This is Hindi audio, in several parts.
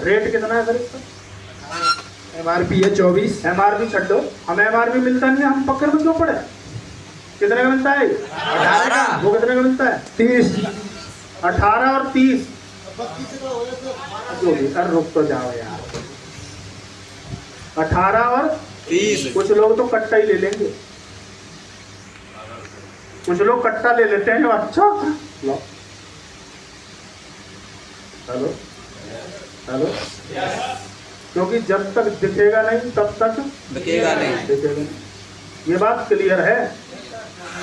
रेट कितना है सर इसका? MRP है 24। MRP छੱਡ दो, हमें MRP मिलता नहीं है, हम पकड़ में क्यों पड़े? कितने का मिलता है? 18। वो कितने का मिलता है? 30। 18 और 30 जो भी। अरे रुक तो जाओ यार। 18 और 30। कुछ लोग तो कट्टा ही ले लेंगे, कुछ लोग कट्टा ले लेते हैं। अच्छा लो, हेलो हेलो, क्योंकि जब तक दिखेगा नहीं तब तक दिखेगा नहीं। दिखेगा नहीं, ये बात क्लियर है।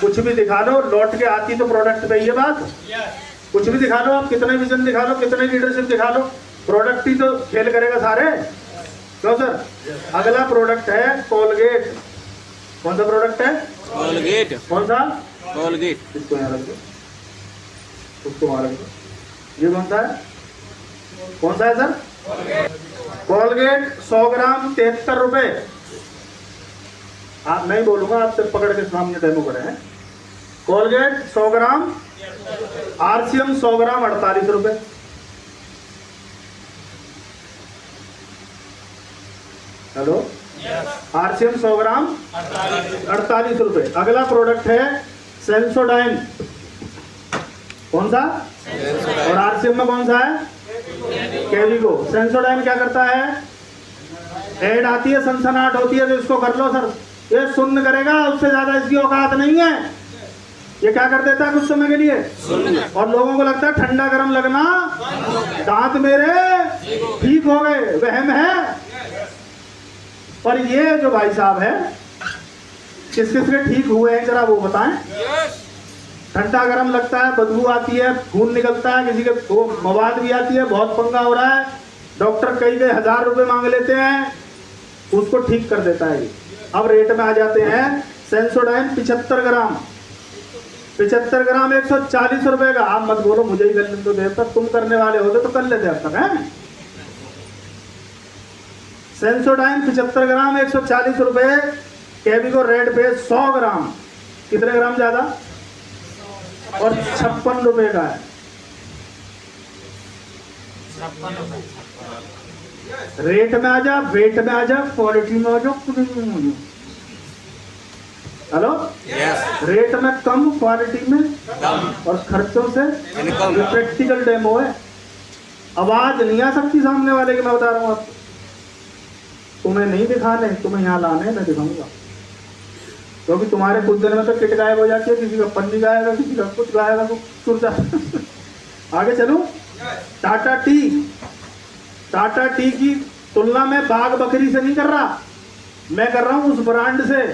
कुछ भी दिखा लो, लौट के आती तो प्रोडक्ट पे ये बात। कुछ भी दिखा लो आप, कितने विजन दिखा लो, कितने लीडरशिप दिखा लो, प्रोडक्ट ही तो फेल करेगा सारे। क्यों सर? अगला प्रोडक्ट है कोलगेट। कौन सा प्रोडक्ट है? कोलगेट। कौन सा? कोलगेट। इसको यहाँ रख दो, उसको वहाँ रख दो। ये कौन सा है? कौन सा है सर? कोलगेट 100 ग्राम 73 रुपए। आप नहीं बोलूंगा, आप सिर्फ पकड़ के सामने डेमो करे हैं। कोलगेट 100 ग्राम, RCM 100 ग्राम 48 रुपए। हेलो, RCM 100 ग्राम 48 रुपए। अगला प्रोडक्ट है सेंसोडाइन। कौन सा? और RCM में कौन सा है? कैविको। सेंसोडाइन क्या करता है? ऐड आती है, सनसनाहट होती है, तो इसको कर लो सर, ये सुन्न करेगा, उससे ज्यादा इसकी औकात नहीं है। ये क्या कर देता है कुछ समय के लिए, और लोगों को लगता है ठंडा गर्म लगना, दांत मेरे ठीक हो गए, वहम है। और ये जो भाई साहब है, किस किस के ठीक हुए हैं जरा वो बताएं। ठंडा गर्म लगता है, बदबू आती है, खून निकलता है, किसी के वो मवाद भी आती है, बहुत पंगा हो रहा है, डॉक्टर कई 1000 रुपए मांग लेते हैं, उसको ठीक कर देता है ये। अब रेट में आ जाते हैं। सेंसोडाइन 75 ग्राम 140 रुपए का। आप मत बोलो मुझे ही करने तो देर तक, तुम करने वाले होते तो कर लेते अब तक है। सेंसोडाइन 75 ग्राम 140 रुपए। कैविको रेड बेस 100 ग्राम, कितने ग्राम ज्यादा, और 56 रुपए का है। रेट में आ जा, वेट में आ जा, क्वालिटी में आ जाओ। हेलो, रेट में कम, क्वालिटी में और खर्चों से प्रैक्टिकल डेमो है। आवाज नहीं आ सकती सामने वाले की, मैं बता रहा हूँ आपको। तुम्हें नहीं दिखाने, तुम्हें यहाँ लाने, मैं दिखाऊंगा। क्योंकि तुम्हारे कुछ दिन में तो किट गायब हो जाती है, किसी का पन्नी गायब, किसी का कुछ गायब, चुर जाता। आगे चलूं। टाटा टी की तुलना में बाघ बकरी से नहीं कर रहा, मैं कर रहा हूं उस ब्रांड से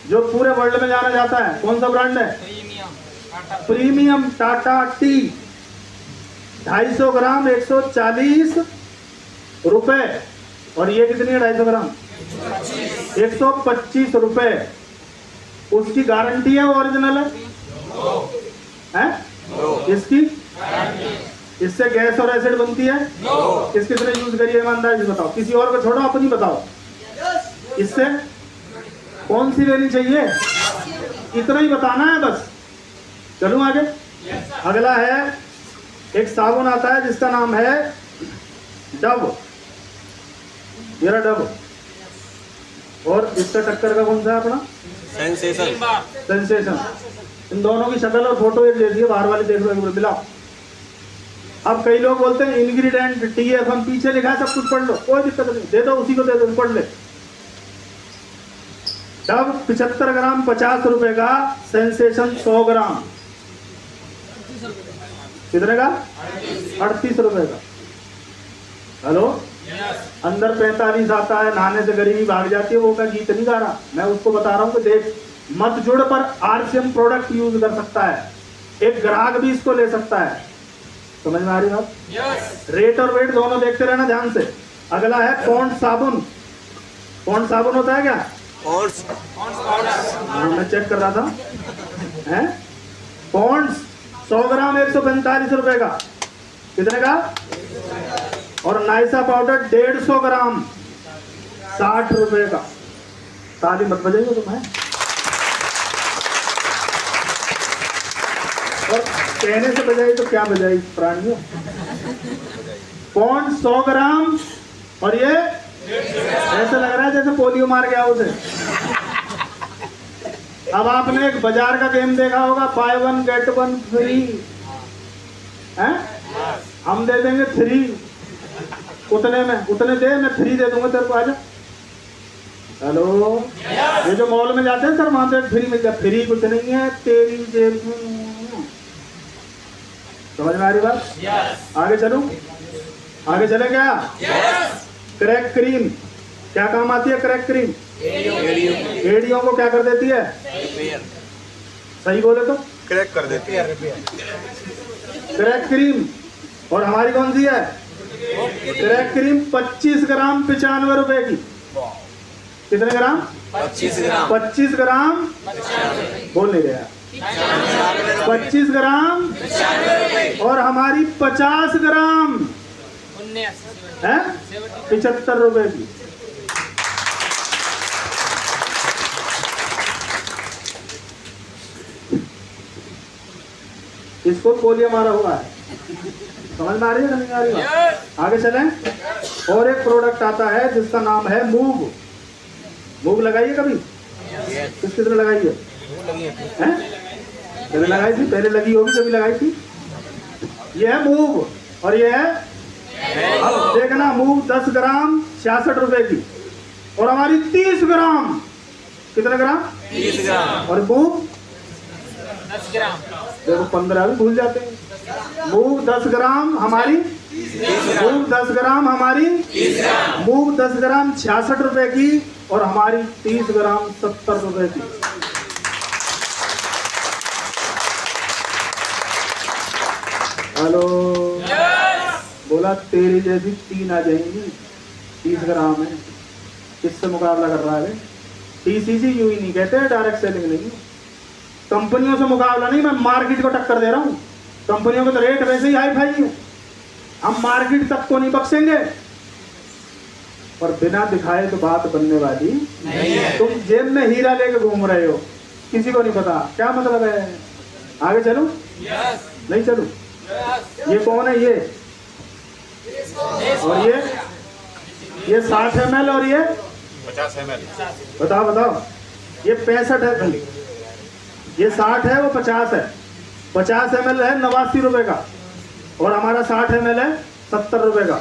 जो पूरे वर्ल्ड में जाना जाता है। कौन सा ब्रांड है? Premium Tata T. 250 ग्राम 140 रुपए, और ये कितनी है? 250 ग्राम 125 रुपए। उसकी गारंटी है, वो ओरिजिनल है? इसकी, इससे गैस और एसिड बनती है। किस किसने यूज करी है ईमानदारी से बताओ, किसी और को छोड़ो, अपनी बताओ। इससे कौन सी लेनी चाहिए, इतना ही बताना है बस। चलूं आगे। अगला है एक साबुन आता है जिसका नाम है डव। ये रहा डव। और इसका टक्कर का कौन सा है अपना? सेंसेशन। इन दोनों की शक्ल और फोटो एक जैसी है, बाहर वाली देख लो, मिलाओ। अब कई लोग बोलते हैं इंग्रेडिएंट TFM पीछे लिखा है, सब कुछ पढ़ लो, कोई दिक्कत नहीं, दे दो उसी को, दे दो, पढ़ ले। डव 75 ग्राम 50 रुपए का। सेंसेशन 100 ग्राम कितने का? 38 रुपए का। हेलो, अंदर 45 आता है, नहाने से गरीबी भाग जाती है, वो मैं गीत नहीं गा रहा, मैं उसको बता रहा हूँ कि देख, मत जुड़ पर RCM प्रोडक्ट यूज कर सकता है, एक ग्राहक भी इसको ले सकता है। समझ में आ रही बात? रेट और वेट दोनों देखते रहना ध्यान से। अगला है पॉन्ड साबुन। पॉन्ड साबुन होता है क्या? मैं चेक कर रहा था। है पॉन्ड्स 100 ग्राम 145 रुपए का। कितने का? और नाइसा पाउडर 150 ग्राम 60 रुपए का। ताली मत बजाइए तुम्हें। और कहने से बजाई तो क्या बजाई प्राणियों। पॉन्ड 100 ग्राम और ये ऐसा लग रहा है जैसे पोलियो मार गया उसे। अब आपने एक बाजार का गेम देखा होगा, बाय 1 गेट 1 फ्री है। हम दे देंगे 3 उतने में, उतने दे, मैं 3 दे दूंगा तेरे को। आजा। हेलो, ये जो मॉल में जाते हैं सर, वहां से फ्री मिल जाए। फ्री कुछ नहीं है, तेरी जेब में। समझ में आ रही बात? आगे चलूं? आगे चले क्या? क्रैक क्रीम क्या काम आती है? क्रैक क्रीम एड़ियों को क्या कर देती है? सही बोले तो क्रैक कर देती है। Crack cream. और हमारी कौन सी है? क्रैक क्रीम 25 ग्राम 95 रुपए की। कितने ग्राम? 25 ग्राम। 25 ग्राम बोल नहीं रहा। 25 ग्राम और हमारी 50 ग्राम है 75 रुपए की। इसको पोलियो मारा हुआ है। समझ में आ रही है नहीं आ रही है? आगे चलें। और एक प्रोडक्ट आता है जिसका नाम है मूव। मूव लगाइए कभी? किस कितने लगाई है? पहले लगाई थी, पहले लगी होगी जब लगाई थी। ये है मूव और ये है देखना, मूव 10 ग्राम 66 रुपए की और हमारी 30 ग्राम। कितने ग्राम? 30 ग्राम। और मूव 10 ग्राम। देखो 15 भी भूल जाते हैं। मूव 10 ग्राम हमारी, मूव 10 ग्राम हमारी, मूव 10 ग्राम 66 रुपए की और हमारी 30 ग्राम 70 रुपए की। हेलो, बोला तेरी जैसी 3 आ जाएंगी। 30 ग्राम है, किससे मुकाबला कर रहा है? TCC यूं ही नहीं कहते, डायरेक्ट सेलिंग नहीं। कंपनियों से मुकाबला नहीं, मैं मार्केट को टक्कर दे रहा हूँ। कंपनियों के तो रेट वैसे ही हाई फाई है, हम मार्केट तक को नहीं बख्शेंगे। और बिना दिखाए तो बात बनने वाली नहीं है। तुम जेब में हीरा लेके घूम रहे हो, किसी को नहीं पता, क्या मतलब है? आगे चलूं? नहीं चलूं? ये कौन है? ये और ये 60 ml और ये 50 ml। बताओ बताओ। ये 65 है, ये 60 है, वो 50 है। 50 ml है 89 रुपए का और हमारा 60 ml है 70 रुपए का।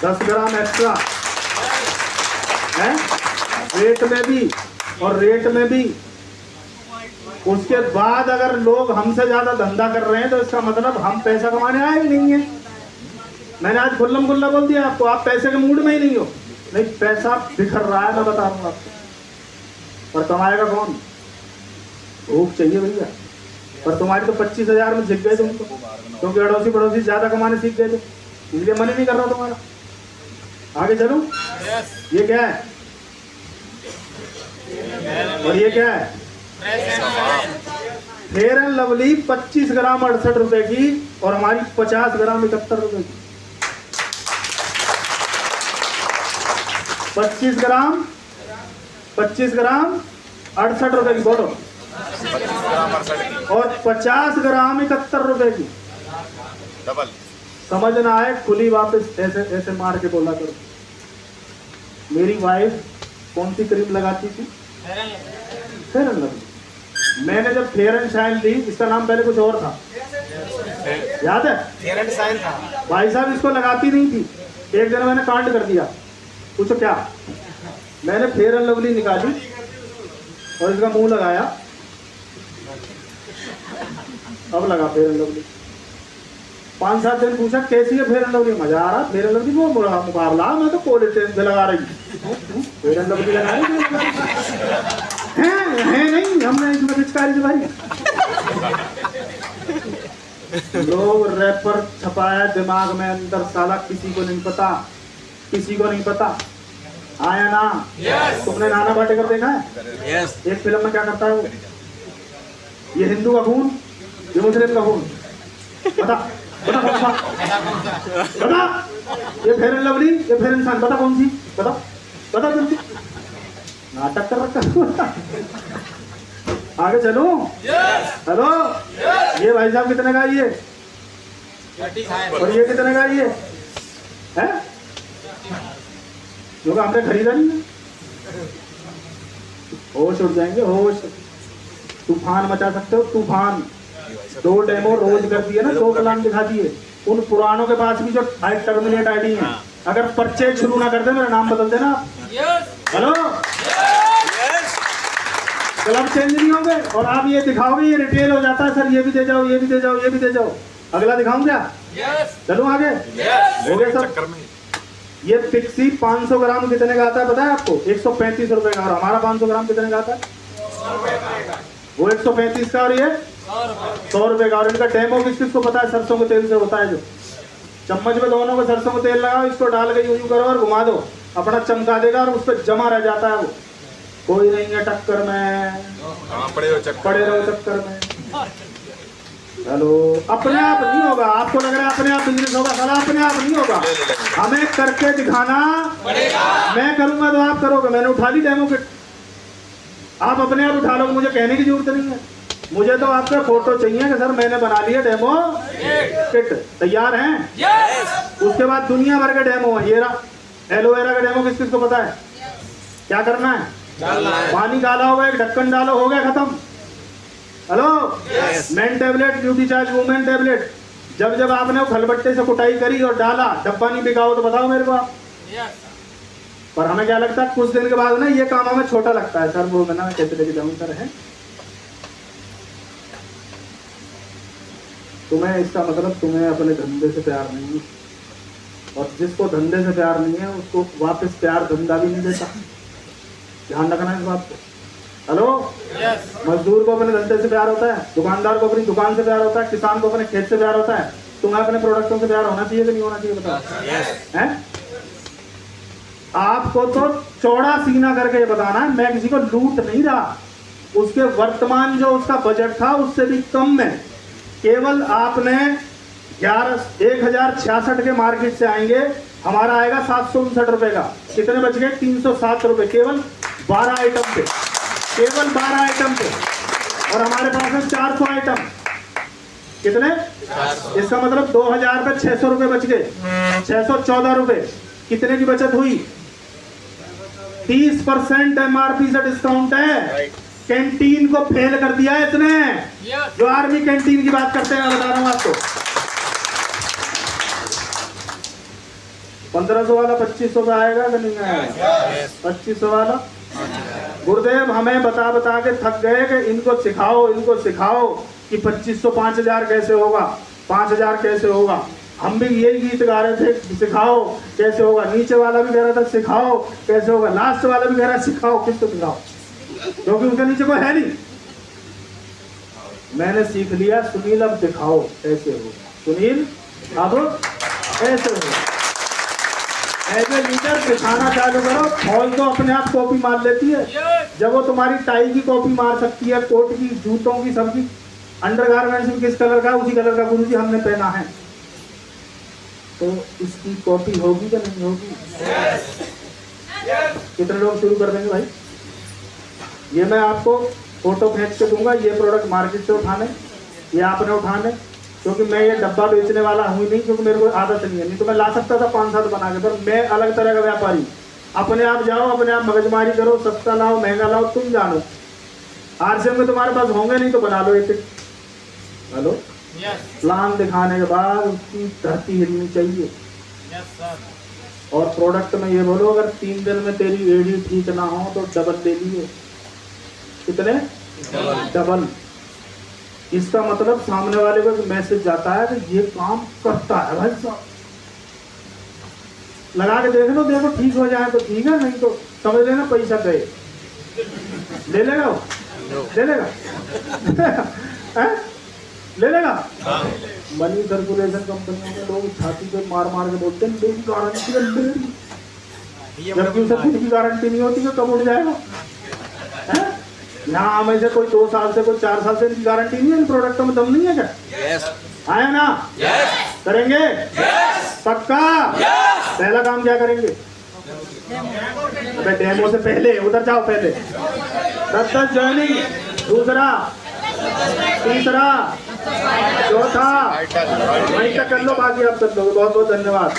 10 ग्राम एक्स्ट्रा है रेट में भी और रेट में भी। उसके बाद अगर लोग हमसे ज्यादा धंधा कर रहे हैं तो इसका मतलब हम पैसा कमाने आए ही नहीं है। मैंने आज खुल्लम खुल्ला बोल दिया आपको, आप पैसे के मूड में ही नहीं हो। नहीं, पैसा बिखर रहा है, मैं बता रहा हूँ आपको। और कमाएगा कौन? भूख चाहिए भैया। पर तुम्हारी तो 25,000 में सीख गए तुमको, क्योंकि अड़ोसी पड़ोसी ज्यादा कमाने सीख गए थे, इसलिए मन ही नहीं कर रहा तुम्हारा। आगे चलो। ये क्या है और ये क्या है? फेयर एंड लवली 25 ग्राम 68 रुपए की और हमारी 50 ग्राम 71 रुपए की। 25 ग्राम 68 रुपए की, बोलो। 25 ग्राम 68 की। और 50 ग्राम 71 रुपए की। डबल। समझ समझ ना आए खुली वापस ऐसे ऐसे मार के बोला करो। मेरी वाइफ कौन सी क्रीम लगाती थी? Fair and lovely. मैंने जब फेयर एंड शाइन ली, इसका नाम पहले कुछ और था, याद है? फेयर एंड शाइन था। भाई साहब इसको लगाती नहीं थी। एक दिन मैंने कांड कर दिया। पूछो क्या? मैंने फेयर एंड लवली निकाली और इसका मुंह लगाया। अब लगा फेयर एंड लवली। 5-7 दिन पूछा कैसी है फेयर एंड लवली? मजा आ रहा फेयर एंड लवली, वो बड़ा मुकाबला, मैं तो कोलेस्ट्रॉल से लगा रही। फेयर एंड लवली लगा रही है नहीं, हमने इसमें पिचकारी से भाई। लोग रैपर छपाया दिमाग में अंदर, साला किसी को नहीं पता, किसी को नहीं पता। आया ना? तुमने नाना पाटेकर देखा है? एक फिल्म में क्या करता है वो? ये हिंदू का खून, ये मुस्लिम का खून। बता बता कौन सा? बता। ये फेयर एंड लवली, ये फेयर एंड शाइन, बता कौन सी? बता बता जल्दी। नाटक कर रखा। आगे चलो। हेलो, ये भाई साहब कितने का? ये और ये कितने का ये है? जो कि हमने खरीदा नहीं है। होश उड़ जाएंगे, होश। तूफान मचा सकते हो, तूफान। 2 डेमो रोज कर दिए ना, 2 प्लान दिखा दिए। उन पुरानों के पास भी जो टर्मिनेट आईडी है, अगर परचेज शुरू ना कर दे मेरा नाम बदल देना। हेलो, क्लब चेंज नहीं होंगे और आप ये दिखाओगे ये रिटेल हो जाता है सर, ये भी दे जाओ, ये भी दे जाओ, ये भी दे जाओ। अगला दिखाऊं क्या? चलो आगे। हो गया सब। चक्कर में ये फिक्सी 500 ग्राम कितने का आता है पता है आपको? 135 रुपए का। और हमारा 500 ग्राम कितने का आता है? वो 135 का और ये 100 रुपए का। और इनका डेमो किस किस को पता है? सरसों के तेल से होता है। जो चम्मच में दोनों को सरसों का तेल लगाओ, इसको डाल के यूं करो और घुमा दो, अपना चमका देगा और उस पर जमा रह जाता है। वो कोई नहीं है टक्कर में, पड़े रहो चक्कर में। हेलो, अपने आप नहीं होगा। आपको लग रहा है अपने आप बिजनेस होगा, साला अपने आप नहीं होगा। हमें करके दिखाना पड़ेगा। मैं करूंगा तो आप करोगे। मैंने उठा ली डेमो किट, आप अपने आप उठा लोगे, मुझे कहने की जरूरत नहीं है। मुझे तो आपका फोटो चाहिए कि सर मैंने बना लिया डेमो किट, तैयार हैं? उसके बाद दुनिया भर के डेमो है। ये रहा एलोवेरा का डेमो, किस किस को पता है? क्या करना है? पानी डाला होगा, एक ढक्कन डालो, हो गया खत्म। Hello, main tablet, beauty charge, women tablet. जब जब आपने वो खलबट्टे से कुटाई करी और डाला, डब्बा नहीं बिकाओ तो बताओ मेरे को आप। पर हमें क्या लगता है, कुछ दिन के बाद ना ये काम हमें छोटा लगता है। सर वो मैं ना कैसे लेके जाऊँ सर? है तुम्हें, इसका मतलब तुम्हें अपने धंधे से प्यार नहीं है। और जिसको धंधे से प्यार नहीं है उसको वापस प्यार धंधा भी नहीं देता। ध्यान रखना इस बात को। हेलो, मजदूर को अपने धंधे से प्यार होता है, दुकानदार को अपनी दुकान से प्यार होता है, किसान को अपने खेत से प्यार होता है। तुम्हें अपने प्रोडक्टों से प्यार होना चाहिए कि नहीं होना चाहिए बताओ? हैं? आपको तो चौड़ा सीना करके बताना है, मैं किसी को लूट नहीं रहा। उसके वर्तमान जो उसका बजट था उससे भी कम में, केवल आपने 1066 के मार्केट से आएंगे, हमारा आएगा 759 रुपए का। कितने बच गए? 307 रुपए, केवल 12 आइटम पे, केवल 12 आइटम पे। और हमारे पास है 400 आइटम। कितने? इसका मतलब 2000 पे 600 रुपए बच गए, 614 रुपए। कितने की बचत हुई? 30% MRP से डिस्काउंट है। कैंटीन को फेल कर दिया है इसने। जो आर्मी कैंटीन की बात करते हैं, मैं बता रहा हूं आपको। 1500 वाला 2500 का आएगा कि नहीं आएगा? 2500 वाला। गुरुदेव हमें बता बता के थक गए कि इनको सिखाओ कि 2500 5000 कैसे होगा, 5000 कैसे होगा। हम भी यही गीत गा रहे थे, सिखाओ कैसे होगा। नीचे वाला भी कह रहा था सिखाओ कैसे होगा, लास्ट वाला भी कह रहा है सिखाओ। किसको सिखाओ? क्योंकि उसके नीचे कोई है नहीं। मैंने सीख लिया, सुनील अब दिखाओ कैसे हो। सुनील अब ऐसे हो। एज ए लीडर दिखाना चालू करो। फॉल तो अपने आप कॉपी मार लेती है। जब वो तुम्हारी टाई की कॉपी मार सकती है, कोट की, जूतों की, सबकी। अंडरगारमेंट्स भी किस कलर का? उसी कलर का गुरुजी हमने पहना है। तो इसकी कॉपी होगी या नहीं होगी? कितने लोग शुरू कर देंगे भाई? ये मैं आपको फोटो खींच के दूंगा, ये प्रोडक्ट मार्केट से उठाने, ये आपने उठाने। क्योंकि मैं ये डब्बा बेचने वाला हूँ नहीं, क्योंकि मेरे को आदत नहीं है। नहीं तो मैं ला सकता था 5-7 बना के, पर मैं अलग तरह का व्यापारी। अपने आप जाओ, अपने आप मगजमारी करो, सस्ता लाओ महंगा लाओ, तुम जानो। आरसीएम में तुम्हारे पास होंगे नहीं तो बना लो एक। हेलो, प्लान दिखाने के बाद उसकी धरती हिलनी चाहिए। और प्रोडक्ट में ये बोलो, अगर 3 दिन में तेरी एडी ठीक ना हो तो डबल ले लिए। कितने? डबल। इसका मतलब सामने वाले को मैसेज जाता है कि ये काम करता है भाई साहब। लगा के देख लो, देखो ठीक हो जाए तो ठीक है, नहीं तो समझ लेना पैसा गए। ले लेगा वो? ले लेगा? ले लेगा? मनी सर्कुलेशन कंपनियों के लोग छाती पे मार मार के बोलते हैं मेरी गारंटी है, जबकि उसे खुद की गारंटी नहीं होती, तो कब उठ जाएगा? यहाँ हमें से कोई 2 साल से, कोई 4 साल से इनकी गारंटी नहीं है। इन प्रोडक्टों में दम नहीं है क्या? आया ना? करेंगे? पक्का? पहला काम क्या करेंगे? अबे डेमो से पहले उधर जाओ, पहले 10 ज्वाइनिंग, दूसरा, तीसरा, चौथा वहीं तक कर लो, बाकी आप सब लोग बहुत बहुत धन्यवाद।